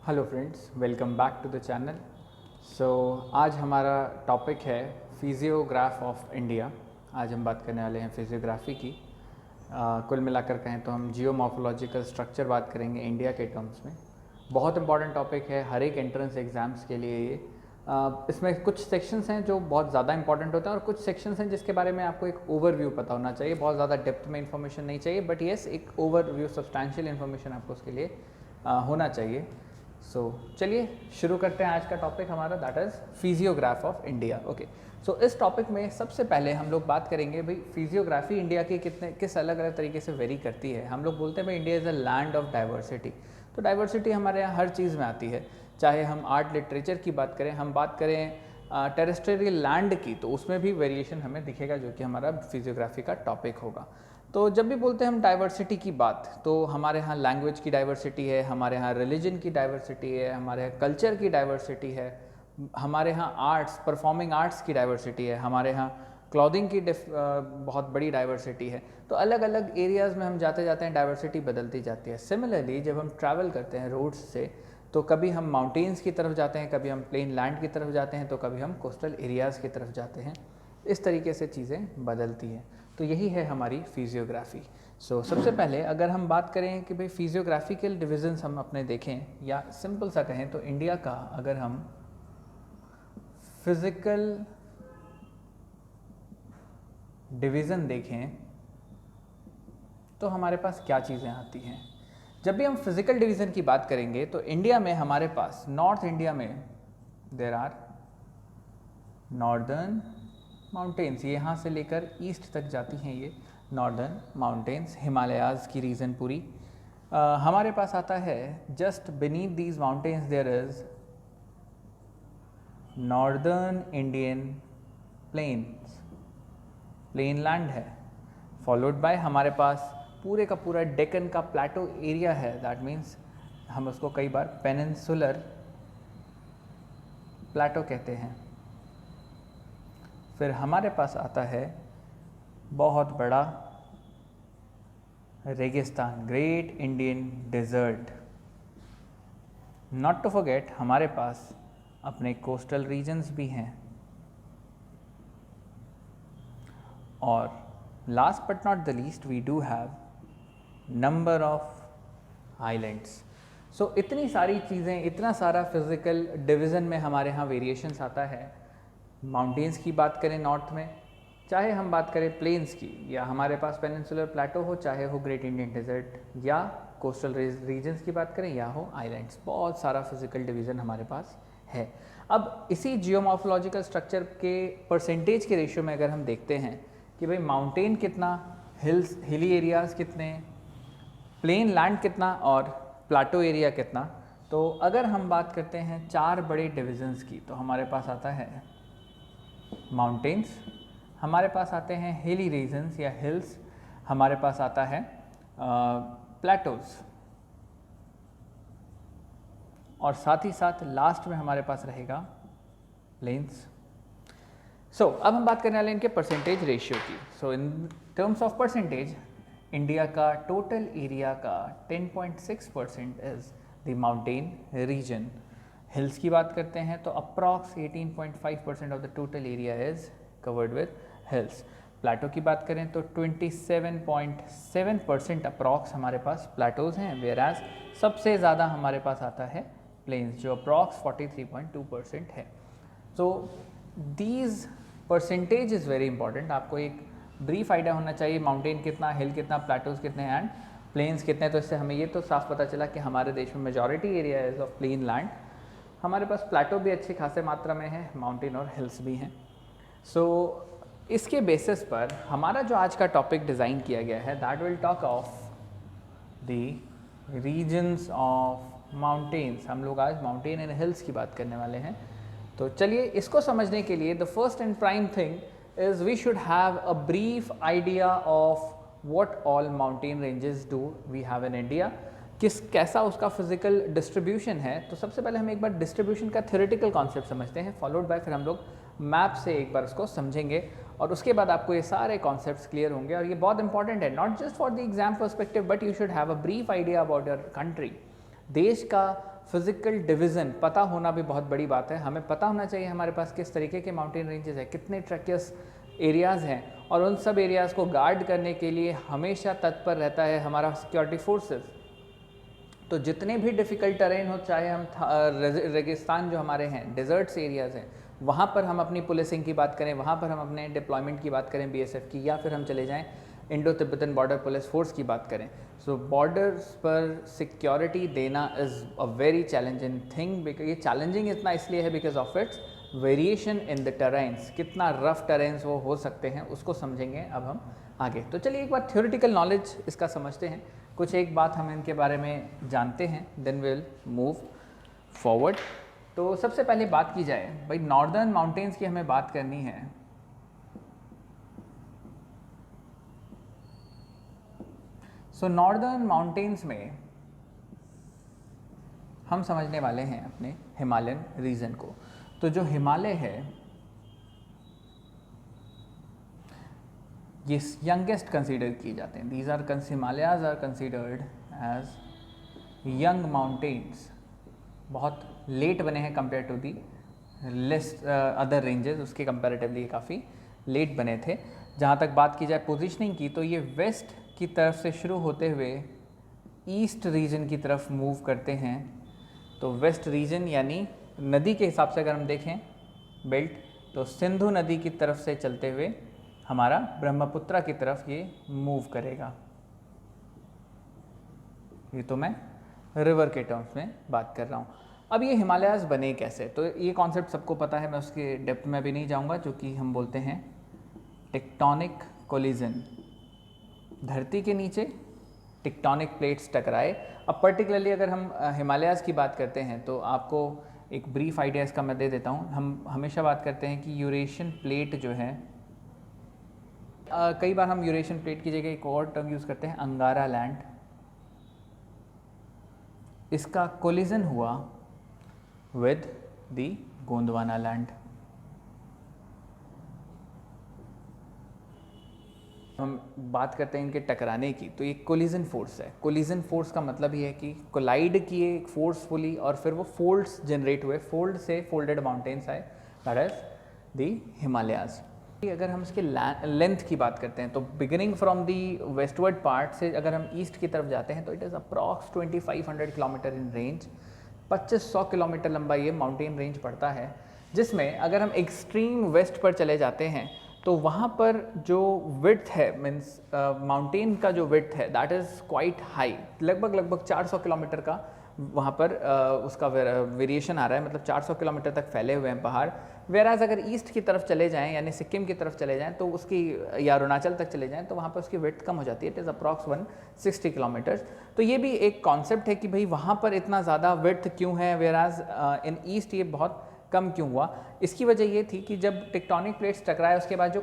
Hello friends, welcome back to the channel. So आज हमारा topic है फिजियोग्राफ ऑफ इंडिया। आज हम बात करने वाले हैं फिजियोग्राफी की। कुल मिलाकर कहें तो हम जियोमॉर्फोलॉजिकल स्ट्रक्चर बात करेंगे इंडिया के टर्म्स में। बहुत इंपॉर्टेंट टॉपिक है हर एक एंट्रेंस एग्ज़ाम्स के लिए ये। इसमें कुछ सेक्शंस हैं जो बहुत ज़्यादा इंपॉर्टेंट होते हैं और कुछ सेक्शंस हैं जिसके बारे में आपको एक ओवरव्यू पता होना चाहिए। बहुत ज़्यादा डेप्थ में इन्फॉर्मेशन नहीं चाहिए, बट येस एक ओवरव्यू सब्सटैंशियल इन्फॉर्मेशन आपको उसके लिए होना चाहिए। सो चलिए शुरू करते हैं आज का टॉपिक हमारा, that is physiograph of India. Okay, so इस टॉपिक में सबसे पहले हम लोग बात करेंगे भाई फिजियोग्राफी इंडिया की किस अलग अलग तरीके से वेरी करती है। हम लोग बोलते हैं भाई India is a land of diversity. तो डाइवर्सिटी हमारे यहाँ हर चीज़ में आती है, चाहे हम आर्ट लिटरेचर की बात करें, हम बात करें टेरेस्ट्रियल लैंड की, तो उसमें भी वेरिएशन हमें दिखेगा, जो कि हमारा फिजियोग्राफी का टॉपिक होगा। तो जब भी बोलते हैं हम डाइवर्सिटी की बात, तो हमारे यहाँ लैंग्वेज की डाइवर्सिटी है, हमारे यहाँ रिलीजन की डाइवर्सिटी है, हमारे यहाँ कल्चर की डाइवर्सिटी है, हमारे यहाँ आर्ट्स, परफॉर्मिंग आर्ट्स की डाइवर्सिटी है, हमारे यहाँ क्लॉथिंग की बहुत बड़ी डाइवर्सिटी है। तो अलग अलग एरियाज़ में हम जाते जाते हैं, डाइवर्सिटी बदलती जाती है। सिमिलरली जब हम ट्रैवल करते हैं रोड्स से, तो कभी हम माउंटेन्स की तरफ जाते हैं, कभी हम प्लेन लैंड की तरफ जाते हैं, तो कभी हम कोस्टल एरियाज़ की तरफ जाते हैं। इस तरीके से चीज़ें बदलती हैं। तो यही है हमारी फिजियोग्राफी। सबसे पहले अगर हम बात करें कि भाई फिजियोग्राफिकल डिविजन्स हम अपने देखें, या सिंपल सा कहें तो इंडिया का अगर हम फिजिकल डिवीज़न देखें तो हमारे पास क्या चीज़ें आती हैं। जब भी हम फिजिकल डिवीज़न की बात करेंगे तो इंडिया में हमारे पास, नॉर्थ इंडिया में देयर आर नॉर्दर्न माउंटेन्स, यहाँ से लेकर ईस्ट तक जाती हैं ये नॉर्दर्न माउंटेन्स, हिमालयाज़ की रीजन पूरी। हमारे पास आता है just beneath these mountains there is northern Indian plains, plain land है, फॉलोड बाय हमारे पास पूरे का पूरा डेक्कन का प्लेटो एरिया है। दैट मीन्स हम उसको कई बार पेनिनसुलर प्लेटो कहते हैं। फिर हमारे पास आता है बहुत बड़ा रेगिस्तान, great Indian desert. Not to forget हमारे पास अपने कोस्टल रीजन्स भी हैं। और last but not the least we do have number of islands. So इतनी सारी चीज़ें, इतना सारा फिजिकल डिवीज़न में हमारे यहाँ वेरिएशंस आता है। माउंटेन्स की बात करें नॉर्थ में, चाहे हम बात करें प्लेन्स की, या हमारे पास पेनिनसुलर प्लेटो हो, चाहे हो ग्रेट इंडियन डेजर्ट, या कोस्टल रीजन्स की बात करें, या हो आइलैंड्स, बहुत सारा फिजिकल डिवीज़न हमारे पास है। अब इसी जियोमॉर्फोलॉजिकल स्ट्रक्चर के परसेंटेज के रेशियो में अगर हम देखते हैं कि भाई माउंटेन कितना, हिली एरियाज़ कितने, प्लेन लैंड कितना और प्लाटो एरिया कितना, तो अगर हम बात करते हैं चार बड़े डिविजन्स की, तो हमारे पास आता है माउंटेन्स, हमारे पास आते हैं हिली रीजन्स या हिल्स, हमारे पास आता है प्लेटोज, और साथ ही साथ लास्ट में हमारे पास रहेगा प्लेन्स। अब हम बात करने वाले इनके परसेंटेज रेशियो की। In terms of percentage, India का टोटल एरिया का 10.6% is the mountain region. Hills की बात करते हैं तो approx 18.5% of the total area is covered with hills. Plateau की बात करें तो 27.7% अप्रॉक्स हमारे पास प्लेटोज हैं, वेराज सबसे ज़्यादा हमारे पास आता है प्लेन्स, जो अप्रॉक्स 43.2% है। These percentage is very important. आपको एक ब्रीफ आइडिया होना चाहिए माउंटेन कितना, हिल कितना, प्लेटोज कितने एंड प्लेन्स कितने। तो इससे हमें ये तो साफ पता चला कि हमारे देश में majority area is of plain land. हमारे पास प्लेटो भी अच्छी खासे मात्रा में है, माउंटेन और हिल्स भी हैं। इसके बेसिस पर हमारा जो आज का टॉपिक डिज़ाइन किया गया है, that will talk of the regions of mountains. हम लोग आज माउंटेन एंड हिल्स की बात करने वाले हैं। तो चलिए इसको समझने के लिए the first and prime thing is we should have a brief idea of what all mountain ranges do we have in India, कैसा उसका फिजिकल डिस्ट्रीब्यूशन है। तो सबसे पहले हम एक बार डिस्ट्रीब्यूशन का थ्योरेटिकल कॉन्सेप्ट समझते हैं, फॉलोड बाय फिर हम लोग मैप से एक बार उसको समझेंगे, और उसके बाद आपको ये सारे कॉन्सेप्ट्स क्लियर होंगे। और ये बहुत इंपॉर्टेंट है, not just for the exam perspective, but you should have a brief idea about your country. देश का फिजिकल डिवीज़न पता होना भी बहुत बड़ी बात है। हमें पता होना चाहिए हमारे पास किस तरीके के माउंटेन रेंजेस हैं, कितने ट्रैकियस एरियाज़ हैं, और उन सब एरियाज़ को गार्ड करने के लिए हमेशा तत्पर रहता है हमारा सिक्योरिटी फोर्सेस। तो जितने भी डिफ़िकल्ट टेरेन हो, चाहे हम रेगिस्तान जो हमारे हैं, डेजर्ट्स एरियाज़ हैं, वहाँ पर हम अपनी पुलिसिंग की बात करें, वहाँ पर हम अपने डिप्लॉयमेंट की बात करें बीएसएफ की, या फिर हम चले जाएं Indo Tibetan border police force की बात करें, सो बॉर्डर्स पर सिक्योरिटी देना is a very challenging thing. ये चैलेंजिंग इतना इसलिए है because of its variation in the terrains, कितना रफ टेरेन्स वो हो सकते हैं, उसको समझेंगे अब हम आगे। तो चलिए एक बार थ्योरेटिकल नॉलेज इसका समझते हैं, कुछ एक बात हम इनके बारे में जानते हैं, देन विल मूव फॉरवर्ड। तो सबसे पहले बात की जाए भाई नॉर्दर्न माउंटेन्स की, हमें बात करनी है। सो नॉर्दर्न माउंटेन्स में हम समझने वाले हैं अपने हिमालयन रीजन को। तो जो हिमालय है ये यंगेस्ट कंसीडर किए जाते हैं। These are Himalayas are considered as young mountains, बहुत लेट बने हैं compare to the list other ranges, उसके कंपैरेटिवली काफ़ी लेट बने थे। जहाँ तक बात की जाए पोजीशनिंग की, तो ये वेस्ट की तरफ से शुरू होते हुए ईस्ट रीजन की तरफ मूव करते हैं। तो वेस्ट रीजन यानी नदी के हिसाब से अगर हम देखें बेल्ट, तो सिंधु नदी की तरफ से चलते हुए हमारा ब्रह्मपुत्रा की तरफ ये मूव करेगा। ये तो मैं रिवर के टर्म्स में बात कर रहा हूँ। अब ये हिमालयाज बने कैसे, तो ये कॉन्सेप्ट सबको पता है, मैं उसके डेप्थ में भी नहीं जाऊँगा, जो कि हम बोलते हैं टेक्टोनिक कोलिजन। धरती के नीचे टेक्टोनिक प्लेट्स टकराए। अब पर्टिकुलरली अगर हम हिमालयाज़ की बात करते हैं तो आपको एक ब्रीफ आइडिया इसका मैं दे देता हूँ। हम हमेशा बात करते हैं कि यूरेशियन प्लेट जो है, कई बार हम यूरेशियन प्लेट की जगह एक और टर्म यूज़ करते हैं अंगारा लैंड। इसका कोलिजन हुआ विद द गोंडवाना लैंड। हम बात करते हैं इनके टकराने की, तो ये कोलिजन फोर्स है। कोलिजन फोर्स का मतलब ये है कि कोलाइड किए फोर्सफुली और फिर वो फोल्ड्स जनरेट हुए, फोल्ड से फोल्डेड माउंटेन्स आए, दैट इज द हिमालयाज। अगर हम इसके लेंथ की बात करते हैं तो beginning from the westward part से अगर हम ईस्ट की तरफ जाते हैं तो it is approx 2500 kilometre in range. 2500 kilometre लंबा ये माउंटेन रेंज पड़ता है, जिसमें अगर हम एक्सट्रीम वेस्ट पर चले जाते हैं तो वहाँ पर जो विड्थ है, मीन्स माउंटेन का जो विड्थ है, दैट इज़ क्वाइट हाई। लगभग 400 किलोमीटर का वहाँ पर उसका वेरिएशन आ रहा है, मतलब 400 किलोमीटर तक फैले हुए हैं पहाड़। वेराज अगर ईस्ट की तरफ चले जाएं, यानी सिक्किम की तरफ चले जाएं, तो उसकी, या अरुणाचल तक चले जाएं, तो वहाँ पर उसकी विड्थ कम हो जाती है, इट इज़ अप्रॉक्स 160 किलोमीटर्स। तो ये भी एक कॉन्सेप्ट है कि भाई वहाँ पर इतना ज़्यादा विड्थ क्यों है, वेराज इन ईस्ट ये बहुत कम क्यों हुआ। इसकी वजह ये थी कि जब टेक्टोनिक प्लेट्स टकराए उसके बाद जो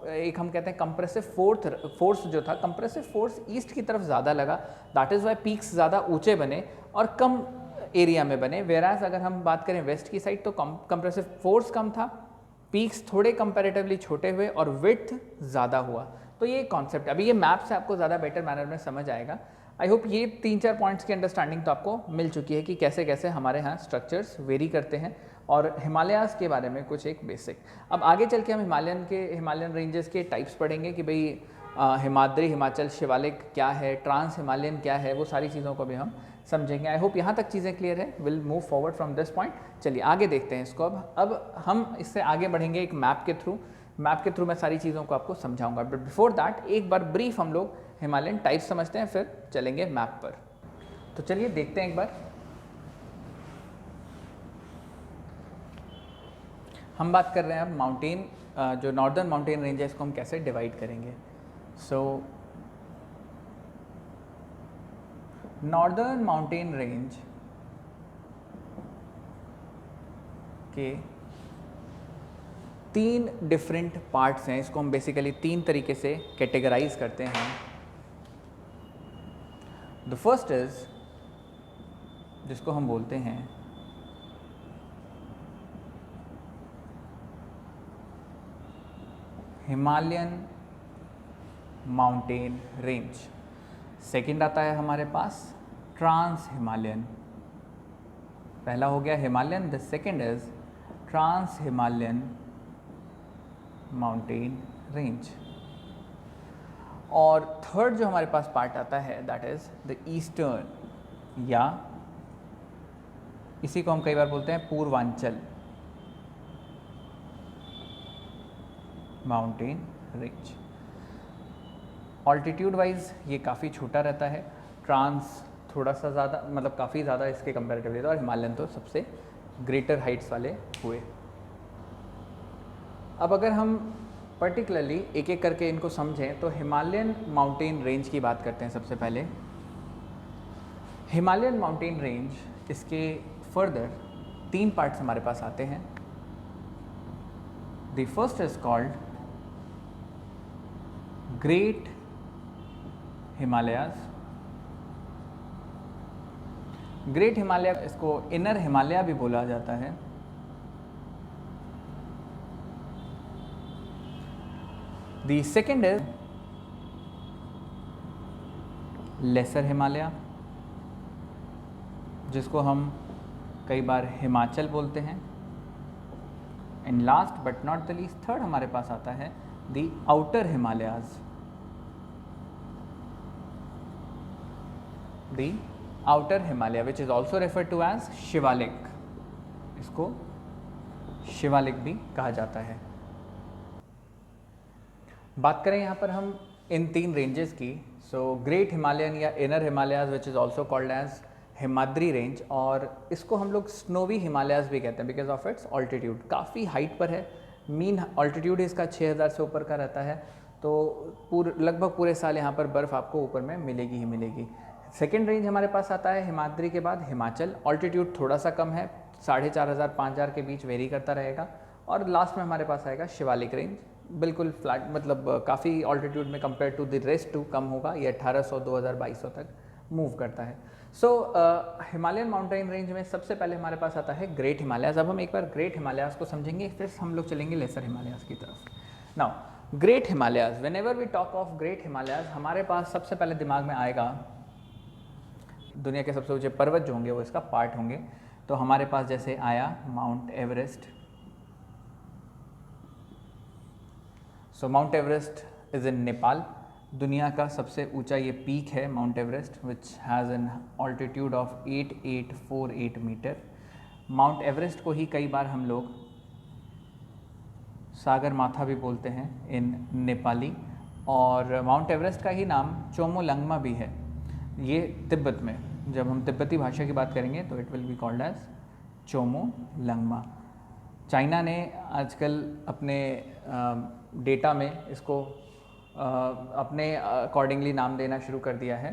एक हम कहते हैं कंप्रेसिव फोर्स जो था, कंप्रेसिव फोर्स ईस्ट की तरफ ज़्यादा लगा, दैट इज़ वाई पीक्स ज़्यादा ऊंचे बने और कम एरिया में बने। वेराज अगर हम बात करें वेस्ट की साइड, तो कंप्रेसिव फोर्स कम था, पीक्स थोड़े कंपैरेटिवली छोटे हुए और विड्थ ज़्यादा हुआ। तो ये कॉन्सेप्ट, अभी ये मैप से आपको ज़्यादा बेटर मैनर में समझ आएगा। आई होप ये 3-4 पॉइंट्स की अंडरस्टैंडिंग तो आपको मिल चुकी है कि कैसे कैसे हमारे यहाँ स्ट्रक्चर्स वेरी करते हैं, और हिमालयाज़ के बारे में कुछ एक बेसिक। अब आगे चल के हम हिमालयन रेंजेस के टाइप्स पढ़ेंगे कि भाई हिमाद्री, हिमाचल शिवालिक क्या है, ट्रांस हिमालयन क्या है, वो सारी चीज़ों को भी हम समझेंगे। आई होप यहाँ तक चीज़ें क्लियर है। Will move forward from this point. चलिए आगे देखते हैं इसको। अब हम इससे आगे बढ़ेंगे एक मैप के थ्रू मैं सारी चीज़ों को आपको समझाऊंगा। बट बिफोर दैट एक बार ब्रीफ हम लोग हिमालयन टाइप्स समझते हैं, फिर चलेंगे मैप पर। तो चलिए देखते हैं एक बार। हम बात कर रहे हैं अब माउंटेन, जो नॉर्दर्न माउंटेन रेंज है, इसको हम कैसे डिवाइड करेंगे। सो नॉर्दर्न माउंटेन रेंज के 3 डिफरेंट पार्ट्स हैं। इसको हम बेसिकली 3 तरीके से कैटेगराइज करते हैं। द फर्स्ट इज, जिसको हम बोलते हैं हिमालयन माउंटेन रेंज। सेकंड आता है हमारे पास ट्रांस हिमालयन, पहला हो गया Himalayan, the second is trans Himalayan mountain range, और थर्ड जो हमारे पास पार्ट आता है दैट इज द ईस्टर्न, या इसी को हम कई बार बोलते हैं Purvanchal mountain range. Altitude wise ये काफ़ी छोटा रहता है, ट्रांस थोड़ा सा ज़्यादा, मतलब काफ़ी ज़्यादा इसके कंपैरेटिवली, और हिमालयन तो सबसे ग्रेटर हाइट्स वाले हुए। अब अगर हम पर्टिकुलरली एक एक करके इनको समझें तो हिमालयन माउंटेन रेंज की बात करते हैं सबसे पहले। हिमालयन माउंटेन रेंज, इसके फर्दर 3 पार्ट्स हमारे पास आते हैं। The first is called great Himalayas. Great Himalaya, इसको इनर हिमालय भी बोला जाता है। The second is lesser Himalaya, जिसको हम कई बार हिमाचल बोलते हैं। And last but not the least, third हमारे पास आता है the outer Himalayas. The outer Himalaya which is also refer to as Shivalik, इसको शिवालिक भी कहा जाता है। बात करें यहाँ पर हम इन 3 रेंजेस की, सो ग्रेट हिमालयन या inner Himalayas which is also called as Himadri range, और इसको हम लोग स्नोवी हिमालयाज भी कहते हैं बिकॉज ऑफ इट्स ऑल्टीट्यूड, काफ़ी हाइट पर है। मीन ऑल्टीट्यूड इसका 6000 से ऊपर का रहता है, तो लगभग पूरे साल यहाँ पर बर्फ़ आपको ऊपर में मिलेगी ही मिलेगी। सेकेंड रेंज हमारे पास आता है हिमाद्री के बाद हिमाचल, ऑल्टीट्यूड थोड़ा सा कम है, 4500-5000 के बीच वेरी करता रहेगा। और लास्ट में हमारे पास आएगा शिवालिक रेंज, बिल्कुल फ्लैट, मतलब काफ़ी ऑल्टीट्यूड में compare to the rest to कम होगा, ये 1800-2200 तक मूव करता है। सो हिमालयन माउंटेन रेंज में सबसे पहले हमारे पास आता है ग्रेट हिमालयाज। अब हम एक बार ग्रेट हिमालयाज को समझेंगे, फिर हम लोग चलेंगे लेसर हिमालयाज की तरफ। Now great Himalayas, whenever we talk of great Himalayas, हमारे पास सबसे पहले दिमाग में आएगा दुनिया के सबसे ऊंचे पर्वत जो होंगे वो इसका पार्ट होंगे। तो हमारे पास जैसे आया Mount Everest. So Mount Everest is in Nepal, दुनिया का सबसे ऊंचा ये पीक है Mount Everest, which has an altitude of 8848 metre. Mount Everest को ही कई बार हम लोग सागर माथा भी बोलते हैं इन नेपाली, और माउंट एवरेस्ट का ही नाम चोमोलंगमा भी है। ये तिब्बत में, जब हम तिब्बती भाषा की बात करेंगे तो it will be called as Chomolungma. China ने आजकल अपने डेटा में इसको अपने अकॉर्डिंगली नाम देना शुरू कर दिया है,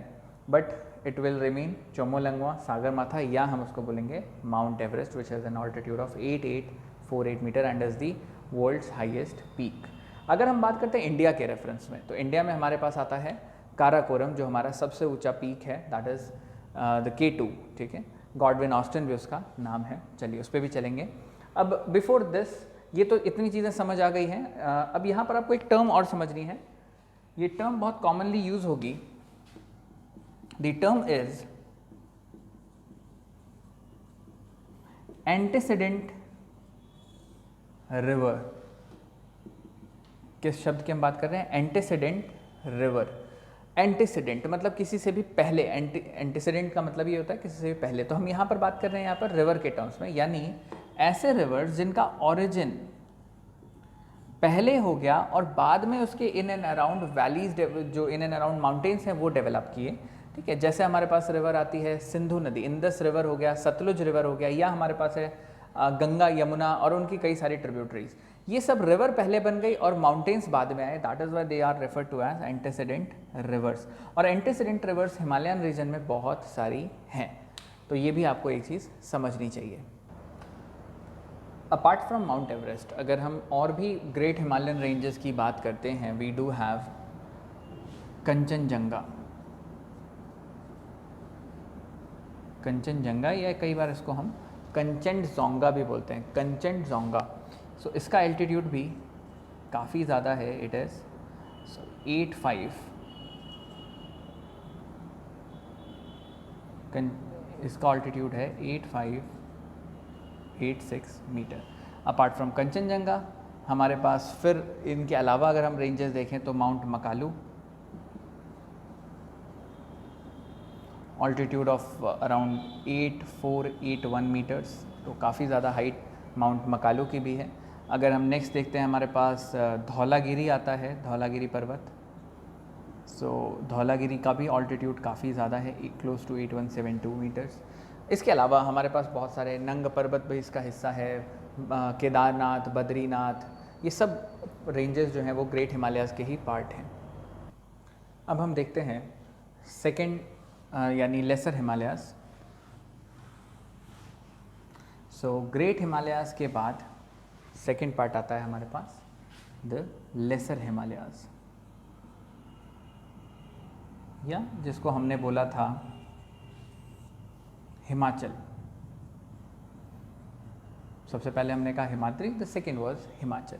but it will remain Chomolungma, Sagarmatha, या हम उसको बोलेंगे Mount Everest which has an altitude of 8848 metre and is the world's highest peak. अगर हम बात करते हैं इंडिया के रेफरेंस में, तो इंडिया में हमारे पास आता है काराकोरम, जो हमारा सबसे ऊंचा पीक है, दैट इज़ द K2, ठीक है। गॉडविन ऑस्टिन भी उसका नाम है, चलिए उस पर भी चलेंगे। अब बिफोर दिस, ये तो इतनी चीज़ें समझ आ गई हैं। अब यहाँ पर आपको एक टर्म और समझनी है, ये टर्म बहुत कॉमनली यूज होगी। The term is antecedent river. किस शब्द की हम बात कर रहे हैं? Antecedent river. एंटीसीडेंट मतलब किसी से भी पहले, एंटीसीडेंट का मतलब ये होता है किसी से भी पहले। तो हम यहाँ पर बात कर रहे हैं यहाँ पर रिवर के टर्म्स में, यानी ऐसे रिवर्स जिनका ओरिजिन पहले हो गया और बाद में उसके इन एंड अराउंड वैलीज, जो इन एंड अराउंड माउंटेन्स हैं वो डेवलप किए, ठीक है। जैसे हमारे पास रिवर आती है सिंधु नदी, इंदस रिवर हो गया, सतलुज रिवर हो गया, या हमारे पास है गंगा, यमुना और उनकी कई सारी ट्रिब्यूटरीज। ये सब रिवर पहले बन गई और माउंटेन्स बाद में आए, that is why they are refer to as antecedent rivers. और एंटीसीडेंट रिवर्स हिमालयन रीजन में बहुत सारी हैं, तो ये भी आपको एक चीज़ समझनी चाहिए। अपार्ट फ्रॉम माउंट एवरेस्ट, अगर हम और भी ग्रेट हिमालयन रेंजेस की बात करते हैं, we do have Kanchenjunga. Kanchenjunga, या कई बार इसको हम कंचनजोंगा भी बोलते हैं, कंचनजोंगा। सो इसका एल्टीट्यूड भी काफ़ी ज़्यादा है, इट इज़ 85, इसका ऑल्टीट्यूड है 85 86 मीटर। अपार्ट फ्रॉम कंचनजंगा हमारे पास फिर इनके अलावा अगर हम रेंजेस देखें तो Mount Makalu, altitude of around 8481 metres, तो काफ़ी ज़्यादा हाइट माउंट मकालू की भी है। अगर हम नेक्स्ट देखते हैं हमारे पास धौलागिरी आता है, धौलागिरी पर्वत। सो धौलागिरी का भी ऑल्टीट्यूड काफ़ी ज़्यादा है, क्लोज टू 8172 मीटर्स। इसके अलावा हमारे पास बहुत सारे नंग पर्वत भी इसका हिस्सा है, केदारनाथ, बद्रीनाथ, ये सब रेंजेस जो हैं वो ग्रेट हिमालयाज़ के ही पार्ट हैं। अब हम देखते हैं सेकेंड यानी lesser Himalayas. So great Himalayas के बाद सेकेंड पार्ट आता है हमारे पास द लेसर हिमालयाज़, या जिसको हमने बोला था हिमाचल। सबसे पहले हमने कहा Himadri, the second was Himachal.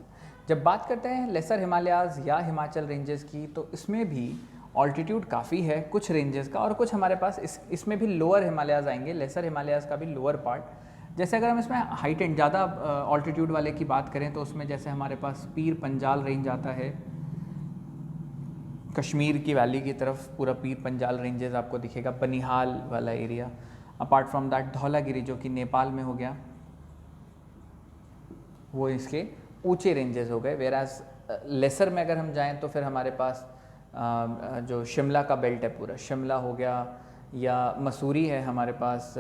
जब बात करते हैं लेसर हिमालयाज़ या हिमाचल रेंजेस की, तो इसमें भी ऑल्टीट्यूड काफ़ी है कुछ रेंजेस का, और कुछ हमारे पास इसमें भी लोअर हिमालयाज़ आएंगे, लेसर हिमालयाज़ का भी लोअर पार्ट। जैसे अगर हम इसमें हाइट एंड ज़्यादा ऑल्टीट्यूड वाले की बात करें तो उसमें जैसे हमारे पास पीर पंजाल रेंज आता है, कश्मीर की वैली की तरफ पूरा पीर पंजाल रेंजेस आपको दिखेगा, बनिहाल वाला area. Apart from that Dhaulagiri जो कि नेपाल में हो गया, वो इसके ऊंचे रेंजेस हो गए। वेराज लेसर में अगर हम जाएं तो फिर हमारे पास जो शिमला का बेल्ट है, पूरा शिमला हो गया, या मसूरी है हमारे पास,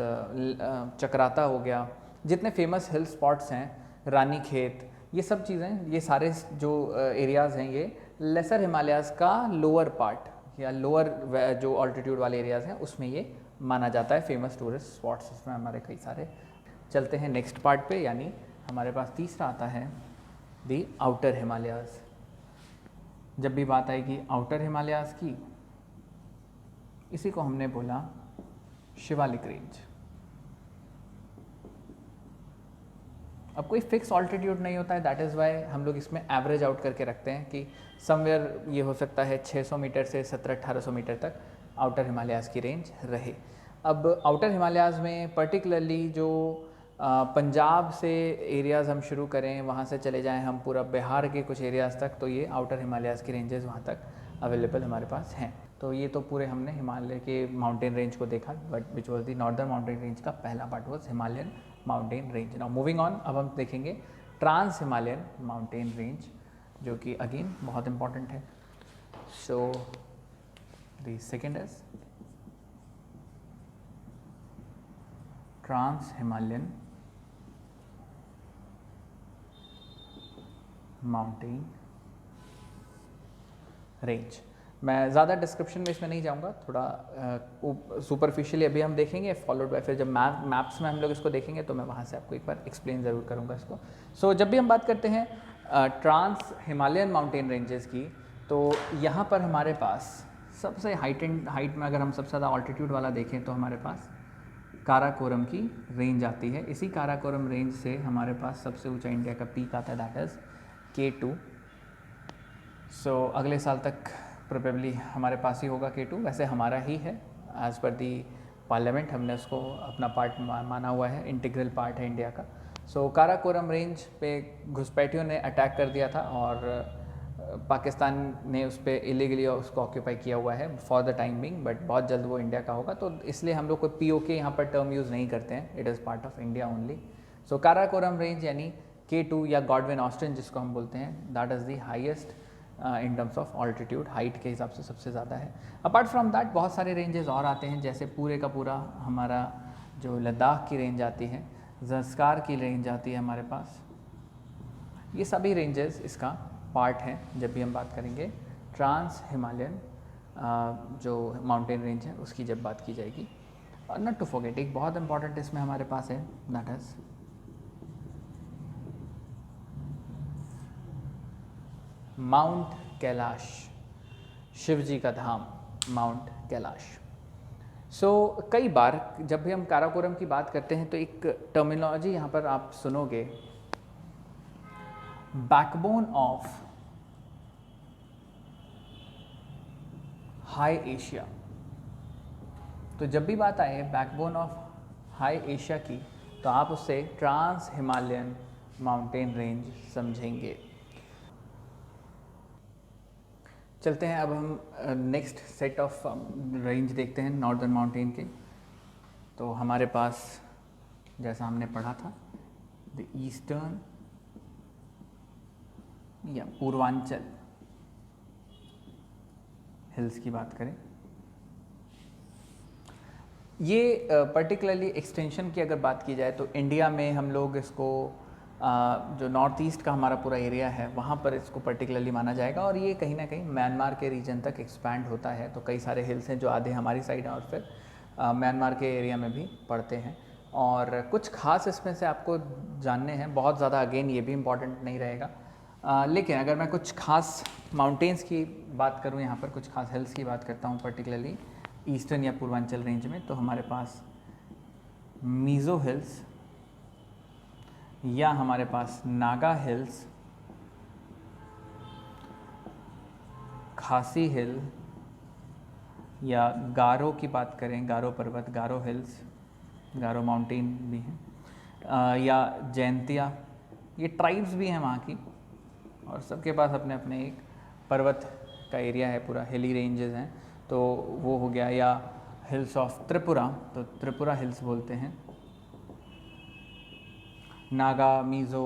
चक्राता हो गया, जितने फेमस हिल स्पॉट्स हैं, रानी खेत, ये सब चीज़ें, ये सारे जो एरियाज़ हैं ये लेसर हिमालयाज़ का लोअर पार्ट या लोअर जो ऑल्टीट्यूड वाले एरियाज़ हैं उसमें ये माना जाता है फेमस टूरिस्ट स्पॉट्स। इसमें हमारे कई सारे। चलते हैं नेक्स्ट पार्ट पे, यानी हमारे पास तीसरा आता है दी आउटर हिमालयाज़। जब भी बात आएगी आउटर हिमालयाज़ की, इसी को हमने बोला शिवालिक रेंज। अब कोई फिक्स ऑल्टीट्यूड नहीं होता है, दैट इज़ वाई हम लोग इसमें एवरेज आउट करके रखते हैं कि समवेयर ये हो सकता है 600 मीटर से 1700-1800 मीटर तक आउटर हिमालयाज़ की रेंज रहे। अब आउटर हिमालयाज़ में पर्टिकुलरली जो पंजाब से एरियाज़ हम शुरू करें, वहाँ से चले जाएं हम पूरा बिहार के कुछ एरियाज़ तक, तो ये आउटर हिमालयाज़ की रेंजेस वहाँ तक अवेलेबल हमारे पास हैं। तो ये तो पूरे हमने हिमालय के माउंटेन रेंज को देखा, but which was the northern mountain range का पहला part was Himalayan mountain range. Now moving on, अब हम देखेंगे ट्रांस हिमालयन माउंटेन रेंज, जो कि अगेन बहुत इंपॉर्टेंट है। So the second is trans Himalayan mountain range. मैं ज़्यादा डिस्क्रिप्शन में इसमें नहीं जाऊँगा, थोड़ा सुपरफिशियली अभी हम देखेंगे, फॉलोड बाय फिर जब मैप्स में हम लोग इसको देखेंगे तो मैं वहाँ से आपको एक बार एक्सप्लेन ज़रूर करूँगा इसको। सो जब भी हम बात करते हैं ट्रांस हिमालयन माउंटेन रेंजेस की, तो यहाँ पर हमारे पास सबसे हाइट में अगर हम सबसे ज़्यादा ऑल्टीट्यूड वाला देखें तो हमारे पास काराकोरम की रेंज आती है। इसी काराकोरम रेंज से हमारे पास सबसे ऊँचा इंडिया का पीक आता है, दैट इज़ K2। सो अगले साल तक प्रोबेबली हमारे पास ही होगा K2, वैसे हमारा ही है एज़ पर दी पार्लियामेंट, हमने उसको अपना पार्ट माना हुआ है, इंटीग्रल पार्ट है इंडिया का। सो काराकोरम रेंज पे घुसपैठियों ने अटैक कर दिया था और पाकिस्तान ने उस पर इलीगली उसको ऑक्यूपाई किया हुआ है for the time being, but बहुत जल्द वो इंडिया का होगा, तो इसलिए हम लोग कोई POK यहाँ पर टर्म यूज़ नहीं करते हैं, it is part of India only. So Karakoram range यानी K2 या गॉडविन ऑस्टिन जिसको हम बोलते हैं, that is the highest in terms of altitude, height के हिसाब से सबसे ज़्यादा है। अपार्ट फ्रॉम दैट बहुत सारे रेंजेस और आते हैं, जैसे पूरे का पूरा हमारा जो लद्दाख की रेंज आती है, ज़स्कार की रेंज आती है हमारे पास, ये सभी रेंजेस इसका पार्ट हैं। जब भी हम बात करेंगे ट्रांस हिमालयन जो माउंटेन रेंज है उसकी जब बात की जाएगी, नॉट टू फॉरगेट एक बहुत इंपॉर्टेंट इसमें हमारे पास है, that is mount Kailash, Shiv ji का धाम माउंट कैलाश। सो कई बार जब भी हम काराकोरम की बात करते हैं तो एक टर्मिनोलॉजी यहाँ पर आप सुनोगे, बैकबोन ऑफ हाई एशिया। तो जब भी बात आए बैकबोन ऑफ हाई एशिया की, तो आप उससे ट्रांस हिमालयन माउंटेन रेंज समझेंगे। चलते हैं अब हम नेक्स्ट सेट ऑफ रेंज देखते हैं नॉर्दर्न माउंटेन के। तो हमारे पास जैसा हमने पढ़ा था द ईस्टर्न या पूर्वांचल हिल्स की बात करें, ये पर्टिकुलरली एक्सटेंशन की अगर बात की जाए तो इंडिया में हम लोग इसको जो नॉर्थ ईस्ट का हमारा पूरा एरिया है वहाँ पर इसको पर्टिकुलरली माना जाएगा, और ये कहीं ना कहीं म्यांमार के रीजन तक एक्सपैंड होता है। तो कई सारे हिल्स हैं जो आधे हमारी साइड हैं और फिर म्यांमार के एरिया में भी पड़ते हैं, और कुछ खास इसमें से आपको जानने हैं, बहुत ज़्यादा अगेन ये भी इम्पॉर्टेंट नहीं रहेगा। लेकिन अगर मैं कुछ खास माउंटेन्स की बात करूँ, यहाँ पर कुछ खास हिल्स की बात करता हूँ पर्टिकुलरली ईस्टर्न या पूर्वांचल रेंज में, तो हमारे पास मीज़ो हिल्स या हमारे पास नागा हिल्स, खासी हिल या गारो की बात करें, गारो पर्वत, गारो हिल्स, गारो माउंटेन भी हैं, या जैंतिया, ये ट्राइब्स भी हैं वहाँ की, और सबके पास अपने अपने एक पर्वत का एरिया है, पूरा हिली रेंजेस हैं, तो वो हो गया। या हिल्स ऑफ त्रिपुरा, तो त्रिपुरा हिल्स बोलते हैं। नागा, मीज़ो,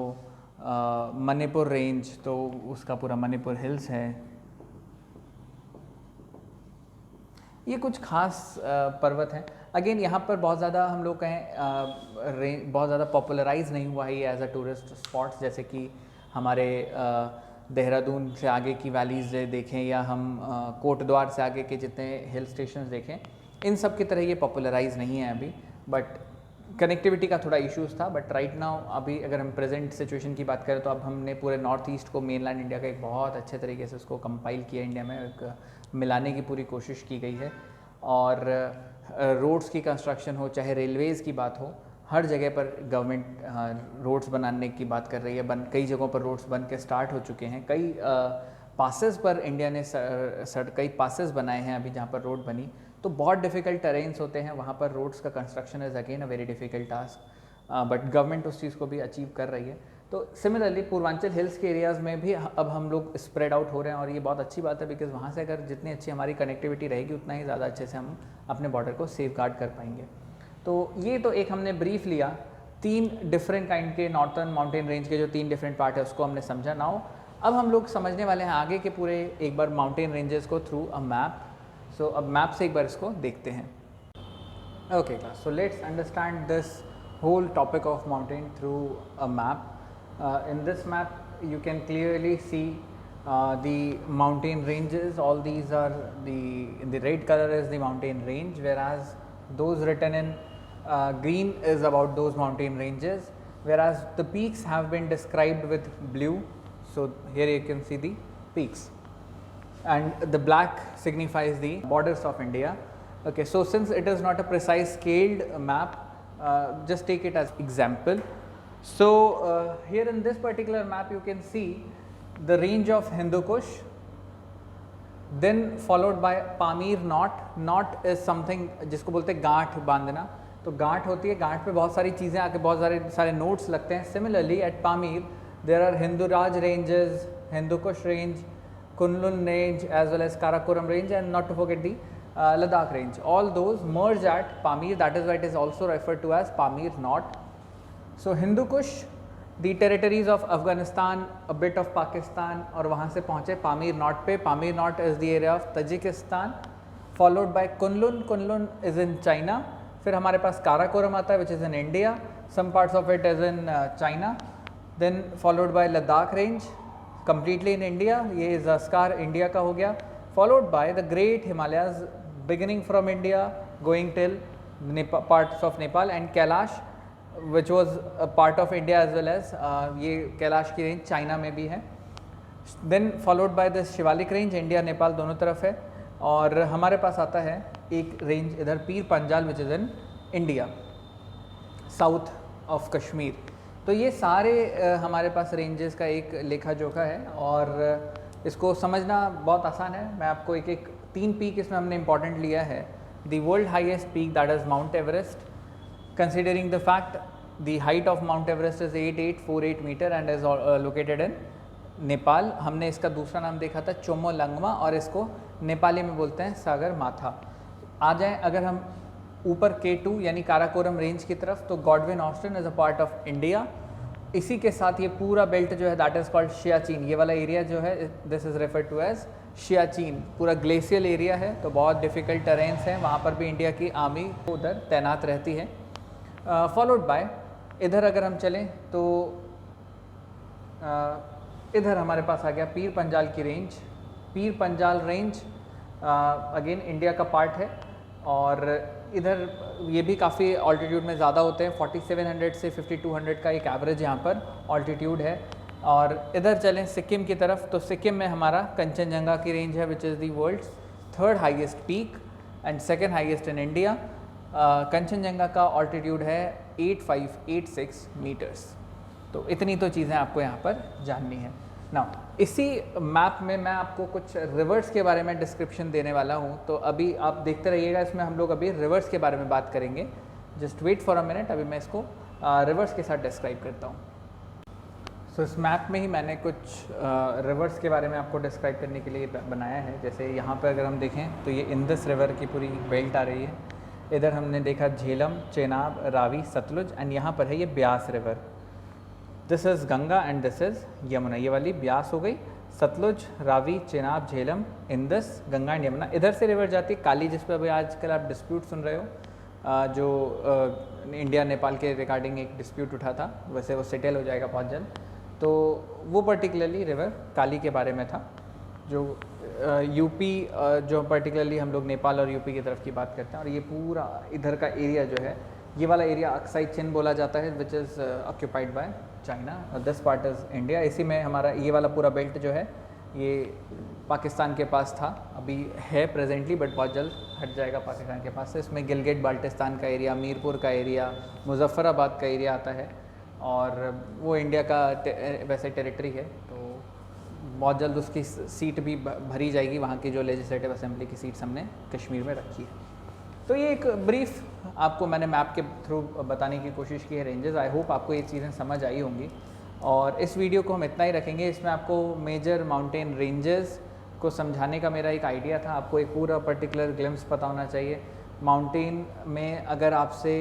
मणिपुर रेंज, तो उसका पूरा मणिपुर हिल्स है। ये कुछ खास पर्वत हैं। अगेन यहाँ पर बहुत ज़्यादा हम लोग कहें बहुत ज़्यादा पॉपुलराइज नहीं हुआ है ये एज अ टूरिस्ट स्पॉट्स, जैसे कि हमारे देहरादून से आगे की वैलीज़ देखें या हम कोटद्वार से आगे के जितने हिल स्टेशंस देखें, इन सब की तरह ये पॉपुलराइज नहीं है अभी, बट कनेक्टिविटी का थोड़ा इश्यूज़ था। बट राइट नाउ अभी अगर हम प्रेजेंट सिचुएशन की बात करें तो अब हमने पूरे नॉर्थ ईस्ट को, मेनलैंड इंडिया का एक बहुत अच्छे तरीके से उसको कंपाइल किया, इंडिया में एक मिलाने की पूरी कोशिश की गई है। और रोड्स की कंस्ट्रक्शन हो, चाहे रेलवेज़ की बात हो, हर जगह पर गवर्नमेंट रोड्स बनाने की बात कर रही है। कई जगहों पर रोड्स बन के स्टार्ट हो चुके हैं। कई पासेस पर इंडिया ने कई पासेस बनाए हैं अभी जहाँ पर रोड बनी, तो बहुत डिफ़िकल्ट टेरेन्स होते हैं वहाँ पर, रोड्स का construction is again a very difficult task, but government उस चीज़ को भी अचीव कर रही है। तो सिमिलरली पूर्वांचल हिल्स के एरियाज़ में भी अब हम लोग स्प्रेड आउट हो रहे हैं, और ये बहुत अच्छी बात है, बिकॉज़ वहाँ से अगर जितनी अच्छी हमारी कनेक्टिविटी रहेगी उतना ही ज़्यादा अच्छे से हम अपने बॉर्डर को सेफ गार्ड कर पाएंगे। तो ये तो एक हमने ब्रीफ लिया, 3 डिफरेंट काइंड के नॉर्थर्न माउंटेन रेंज के जो 3 डिफरेंट पार्ट है उसको हमने समझा। नाउ अब हम लोग समझने वाले हैं आगे के पूरे एक बार माउंटेन रेंजेस को थ्रू अ मैप। सो अब मैप से एक बार इसको देखते हैं। Okay class, so let's understand this whole topic of mountain through a map. In this map you can clearly see the mountain ranges. All these are in the red color is the mountain range, whereas those written in green is about those mountain ranges, whereas the peaks have been described with blue. So here you can see the peaks, and the black signifies the borders of India. Okay, so since it is not a precise scaled map, just take it as example. So here in this particular map you can see the range of Hindu Kush, then followed by Pamir knot. Knot is something जिसको बोलते हैं गांठ बांधना, तो गांठ होती है, गांठ पे बहुत सारी चीज़ें आके बहुत सारे नोट्स लगते हैं। Similarly at Pamir there are Hindu Raj ranges, Hindu Kush range, Kunlun range as well as Karakoram range, and not to forget the Ladakh range. All those merge at Pamir, that is why it is also referred to as Pamir knot. So Hindu Kush, the territories of Afghanistan, a bit of Pakistan, और वहाँ से पहुँचे Pamir not पे। Pamir not is the area of Tajikistan, followed by Kunlun. Kunlun is in China. फिर हमारे पास काराकोरम आता है which is in India. Some parts of it is in China. Then followed by Ladakh range, completely in India. ये ज़स्कार India का हो गया. Followed by the Great Himalayas, beginning from India, going till parts of Nepal, and Kailash, which was a part of India as well as ये कैलाश की range China में भी है। Then followed by the Shivalik range, India Nepal दोनों तरफ है। और हमारे पास आता है एक रेंज इधर Pir Panjal which is in India, south of Kashmir. तो ये सारे हमारे पास रेंजेस का एक लेखा जोखा है, और इसको समझना बहुत आसान है। मैं आपको एक 3 पीक इसमें हमने इंपॉर्टेंट लिया है। The world highest peak that is Mount Everest, considering the fact the height of Mount Everest is 8848 metre and is located in Nepal. हमने इसका दूसरा नाम देखा था चोमोलंगमा और इसको नेपाली में बोलते हैं सागर माथा। आ जाएं अगर हम ऊपर K2 यानी काराकोरम रेंज की तरफ, तो Godwin Austen is a part of India. इसी के साथ ये पूरा बेल्ट जो है दैट इज़ कॉल्ड सियाचिन। ये वाला एरिया जो है this is referred to as Siachen. पूरा ग्लेशियल एरिया है, तो बहुत डिफ़िकल्ट टेरेन्स हैं, वहाँ पर भी इंडिया की आर्मी उधर तैनात रहती है। फॉलोड बाय इधर अगर हम चलें तो इधर हमारे पास आ गया पीर पंजाल की range. Pir Panjal range again India का पार्ट है और इधर ये भी काफ़ी ऑल्टीट्यूड में ज़्यादा होते हैं। 4700 से 5200 का एक एवरेज यहाँ पर ऑल्टीट्यूड है। और इधर चलें सिक्किम की तरफ, तो सिक्किम में हमारा कंचनजंगा की रेंज है which is the world's 3rd highest peak and 2nd highest in India. Kanchenjunga का ऑल्टीट्यूड है 8586 मीटर्स। तो इतनी तो चीज़ें आपको यहाँ पर जाननी है ना। इसी मैप में मैं आपको कुछ रिवर्स के बारे में डिस्क्रिप्शन देने वाला हूँ, तो अभी आप देखते रहिएगा। इसमें हम लोग अभी रिवर्स के बारे में बात करेंगे। Just wait for a minute, अभी मैं इसको रिवर्स के साथ डिस्क्राइब करता हूँ। सो इस मैप में ही मैंने कुछ रिवर्स के बारे में आपको डिस्क्राइब करने के लिए बनाया है। जैसे यहाँ पर अगर हम देखें तो ये इंदस रिवर की पूरी बेल्ट आ रही है। इधर हमने देखा झेलम, चेनाब, रावी, सतलुज एंड यहाँ पर है ये Beas river. This is Ganga and this is Yamuna. ये वाली ब्यास हो गई, सतलुज, रावी, चेनाब, झेलम, इंदस, गंगा एंड यमुना। इधर से रिवर जाती है काली, जिस पर अभी आजकल आप डिस्प्यूट सुन रहे हो, जो इंडिया नेपाल के रिगार्डिंग एक डिस्प्यूट उठा था, वैसे वो सेटल हो जाएगा बहुत जल्द। तो वो पर्टिकुलरली रिवर काली के बारे में था। जो यूपी, जो पर्टिकुलरली हम लोग नेपाल और यूपी की तरफ की बात करते हैं। और ये पूरा इधर का एरिया जो है, ये वाला एरिया अक्साई चिन बोला जाता है which is occupied by China और दिस पार्ट इज़ इंडिया। इसी में हमारा ये वाला पूरा बेल्ट जो है ये पाकिस्तान के पास था, अभी है प्रेजेंटली, बट बहुत जल्द हट जाएगा पाकिस्तान के पास से। इसमें गिलगित बाल्टिस्तान का एरिया, मीरपुर का एरिया, मुजफ्फराबाद का एरिया आता है और वो इंडिया का वैसे टेरिटरी है। तो बहुत जल्द उसकी सीट भी भरी जाएगी। वहाँ की जो लेजिस्लेटिव असेंबली की सीट्स हमने कश्मीर में रखी है। तो ये एक ब्रीफ आपको मैंने मैप के थ्रू बताने की कोशिश की है रेंजेस। आई होप आपको ये चीज़ें समझ आई होंगी और इस वीडियो को हम इतना ही रखेंगे। इसमें आपको मेजर माउंटेन रेंजेस को समझाने का मेरा एक आइडिया था। आपको एक पूरा पर्टिकुलर ग्लिम्स पता होना चाहिए। माउंटेन में अगर आपसे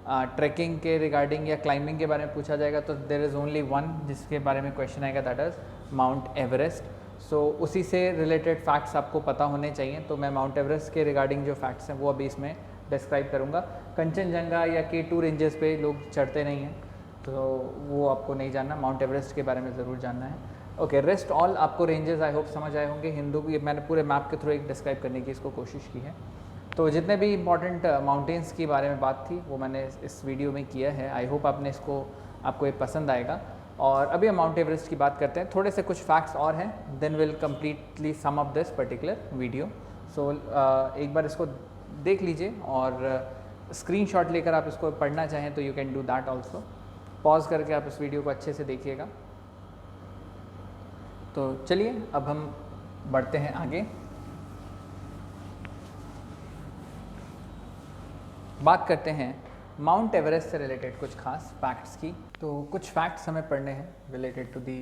ट्रैकिंग के रिगार्डिंग या क्लाइंबिंग के बारे में पूछा जाएगा तो देयर इज़ ओनली वन जिसके बारे में क्वेश्चन आएगा, दैट इज़ माउंट एवरेस्ट। सो उसी से रिलेटेड फैक्ट्स आपको पता होने चाहिए। तो मैं माउंट एवरेस्ट के रिगार्डिंग जो फैक्ट्स हैं वो अभी इसमें डिस्क्राइब करूँगा। कंचनजंगा या K2 रेंजेस पे लोग चढ़ते नहीं हैं, तो वो आपको नहीं जानना। माउंट एवरेस्ट के बारे में ज़रूर जानना है। ओके, रेस्ट ऑल आपको रेंजेस आई होप समझ आए होंगे। हिंदू की मैंने पूरे मैप के थ्रू एक डिस्क्राइब करने की इसको कोशिश की है। तो जितने भी इंपॉर्टेंट माउंटेन्स की बारे में बात थी वो मैंने इस वीडियो में किया है। आई होप आपको ये पसंद आएगा। और अभी हम माउंट एवरेस्ट की बात करते हैं। थोड़े से कुछ फैक्ट्स और हैं, then will completely sum up this particular video. So एक बार इसको देख लीजिए और स्क्रीनशॉट लेकर आप इसको पढ़ना चाहें तो you can do that also. Pause करके आप इस वीडियो को अच्छे से देखिएगा। तो चलिए अब हम बढ़ते हैं आगे। बात करते हैं माउंट एवरेस्ट से रिलेटेड कुछ खास फैक्ट्स की। तो कुछ फैक्ट्स हमें पढ़ने हैं related to the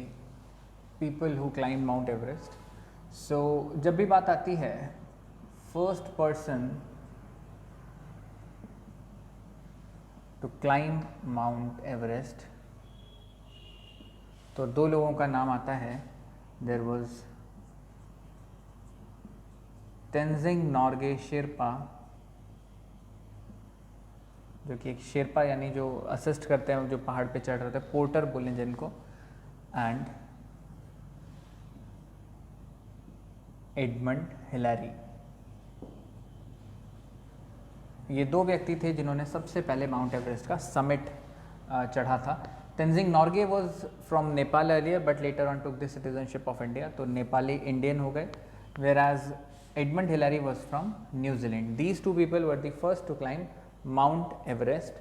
people who climb Mount Everest. So जब भी बात आती है first person to climb Mount Everest, तो दो लोगों का नाम आता है। देयर वाज तेंजिंग नोर्गे शेरपा, जो कि एक शेरपा यानी जो असिस्ट करते हैं, जो पहाड़ पे चढ़ रहे थे, पोर्टर बोलें जिनको, एंड एडमंड हिलारी। ये दो व्यक्ति थे जिन्होंने सबसे पहले माउंट एवरेस्ट का समिट चढ़ा था। Tenzing Norgay was from Nepal earlier but later on took the citizenship of India, तो नेपाली इंडियन हो गए। Whereas Edmund Hillary was from New Zealand. These two people were the first to climb Mount Everest.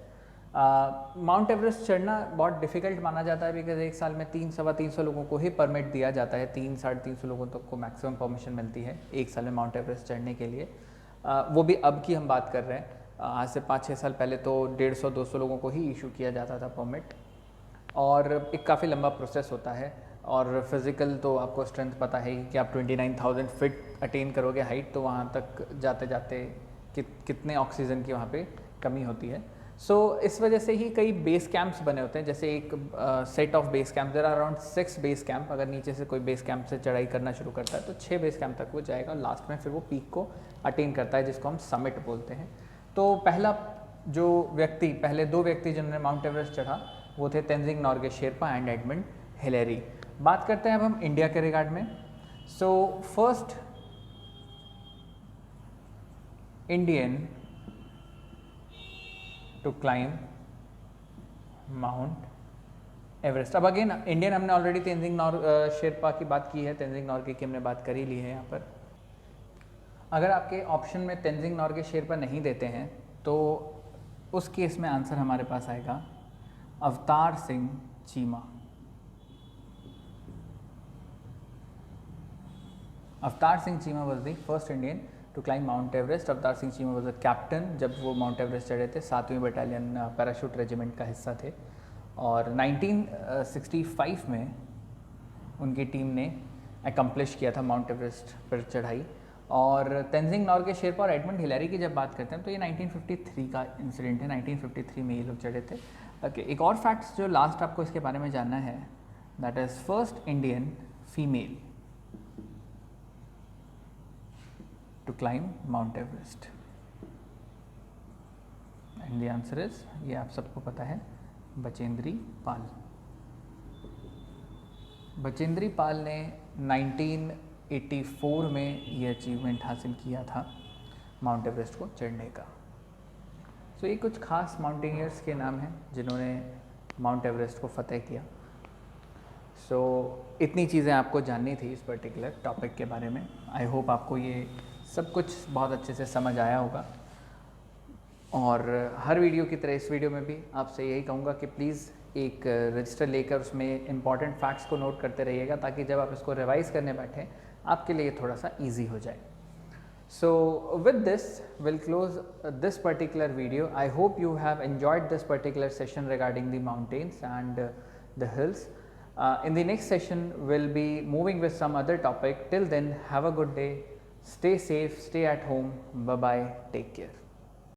Mount Everest चढ़ना बहुत difficult माना जाता है because एक साल में 300-325 लोगों को ही परमिट दिया जाता है। 300-350 लोगों तक को मैक्सिमम परमिशन मिलती है एक साल में माउंट एवरेस्ट चढ़ने के लिए। वो भी अब की हम बात कर रहे हैं। आज से 5-6 साल पहले तो 150-200 लोगों को ही इशू किया जाता था परमिट, और एक काफ़ी लंबा प्रोसेस होता है। और फिज़िकल तो आपको स्ट्रेंथ पता है कि आप 29,000 फिट अटेन करोगे हाइट, तो वहाँ तक जाते जाते कितने ऑक्सीजन की वहाँ पे कमी होती है। सो इस वजह से ही कई बेस कैंप्स बने होते हैं, जैसे एक set of base camp, there are around 6 base camp. अगर नीचे से कोई बेस कैंप से चढ़ाई करना शुरू करता है तो 6 बेस कैंप तक वो जाएगा, लास्ट में फिर वो पीक को अटेन करता है, जिसको हम समिट बोलते हैं। तो पहले 2 व्यक्ति जिन्होंने माउंट एवरेस्ट चढ़ा वो थे Tenzing Norgay Sherpa and Edmund Hillary. बात करते हैं अब हम इंडिया के रिगार्ड में। So first Indian to climb Mount Everest. अब अगेन इंडियन हमने ऑलरेडी तेंजिंग शेरपा की बात की है, तेंजिंग नोर्गे की हमने बात कर ही ली है यहाँ पर। अगर आपके ऑप्शन में तेंजिंग नोर्गे शेरपा नहीं देते हैं तो उस केस में आंसर हमारे पास आएगा अवतार Singh Cheema. Avtar Singh Cheema was the first Indian to climb Mount Everest. Avtar Singh Cheema was a captain जब वो माउंट एवरेस्ट चढ़े थे, 7वीं बटालियन पैराशूट रेजिमेंट का हिस्सा थे, और 1965 में उनकी टीम ने एकम्प्लिश किया था माउंट एवरेस्ट पर चढ़ाई। और तेंजिंग नोर्गे शेरपा और एडमंड हिलेरी की जब बात करते हैं तो ये 1953 का इंसिडेंट है, 1953 में ये लोग चढ़े थे। ओके, एक और फैक्ट्स जो लास्ट आपको इसके बारे में जानना है, that is first Indian female to climb Mount Everest, and the answer is, ये आप सबको पता है, बचेंद्री पाल। बचेंद्री पाल ने 1984 में ये अचीवमेंट हासिल किया था माउंट एवरेस्ट को चढ़ने का। तो ये कुछ खास माउंटेनियर्स के नाम हैं जिन्होंने माउंट एवरेस्ट को फतेह किया। सो इतनी चीज़ें आपको जाननी थी इस पर्टिकुलर टॉपिक के बारे में। आई होप आपको ये सब कुछ बहुत अच्छे से समझ आया होगा, और हर वीडियो की तरह इस वीडियो में भी आपसे यही कहूँगा कि प्लीज़ एक रजिस्टर लेकर उसमें इंपॉर्टेंट फैक्ट्स को नोट करते रहिएगा, ताकि जब आप इसको रिवाइज़ करने बैठें आपके लिए थोड़ा सा ईजी हो जाए। So with this will close this particular video. I hope you have enjoyed this particular session regarding the mountains and the hills. In the next session we'll be moving with some other topic. Till then, have a good day. Stay safe, stay at home. Bye bye, take care.